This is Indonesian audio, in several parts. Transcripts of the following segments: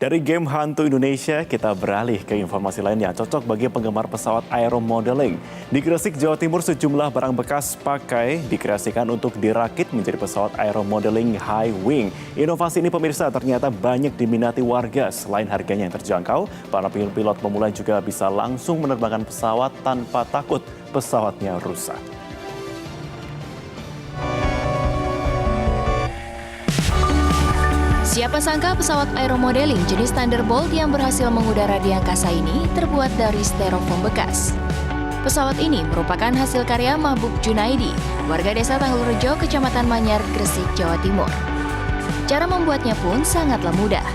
Dari game hantu Indonesia, kita beralih ke informasi lain yang cocok bagi penggemar pesawat aeromodeling. Di Gresik, Jawa Timur, sejumlah barang bekas pakai dikreasikan untuk dirakit menjadi pesawat aeromodeling high wing. Inovasi ini pemirsa ternyata banyak diminati warga. Selain harganya yang terjangkau, para pilot pemula juga bisa langsung menerbangkan pesawat tanpa takut pesawatnya rusak. Siapa sangka pesawat aeromodeling jenis Thunderbolt yang berhasil mengudara di angkasa ini terbuat dari styrofoam bekas. Pesawat ini merupakan hasil karya Mahbub Junaidi, warga desa Tanggulrejo, Kecamatan Manyar, Gresik, Jawa Timur. Cara membuatnya pun sangatlah mudah.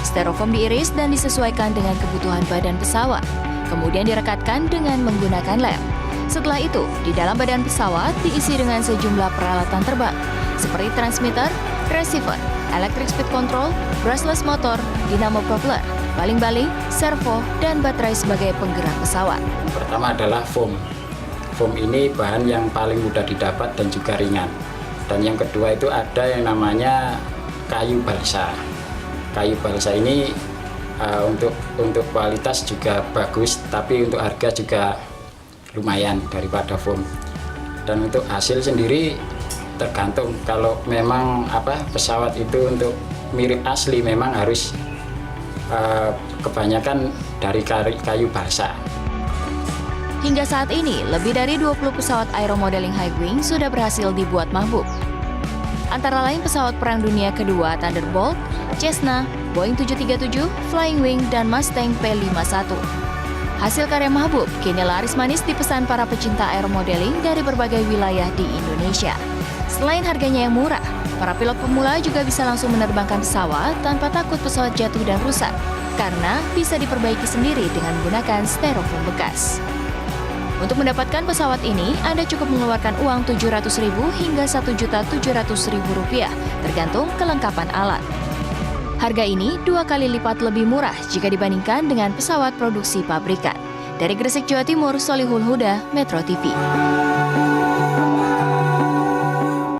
Styrofoam diiris dan disesuaikan dengan kebutuhan badan pesawat, kemudian direkatkan dengan menggunakan lem. Setelah itu, di dalam badan pesawat diisi dengan sejumlah peralatan terbang, seperti transmitter, receiver, electric speed control, brushless motor, dinamo propeller, baling-baling, servo, dan baterai sebagai penggerak pesawat. Pertama adalah foam. Foam ini bahan yang paling mudah didapat dan juga ringan. Dan yang kedua itu ada yang namanya kayu balsa. Kayu balsa ini untuk kualitas juga bagus, tapi untuk harga juga lumayan daripada foam. Dan untuk hasil sendiri tergantung, kalau memang pesawat itu untuk mirip asli memang harus kebanyakan dari kayu balsa. Hingga saat ini, lebih dari 20 pesawat aeromodeling high wing sudah berhasil dibuat Mahbub. Antara lain pesawat Perang Dunia Kedua Thunderbolt, Cessna, Boeing 737, Flying Wing, dan Mustang P51. Hasil karya Mahbub kini laris manis dipesan para pecinta aeromodeling dari berbagai wilayah di Indonesia. Selain harganya yang murah, para pilot pemula juga bisa langsung menerbangkan pesawat tanpa takut pesawat jatuh dan rusak, karena bisa diperbaiki sendiri dengan menggunakan styrofoam bekas. Untuk mendapatkan pesawat ini, Anda cukup mengeluarkan uang Rp700.000 hingga Rp1.700.000, tergantung kelengkapan alat. Harga ini 2 kali lipat lebih murah jika dibandingkan dengan pesawat produksi pabrikan. Dari Gresik, Jawa Timur, Solihul Huda, Metro TV.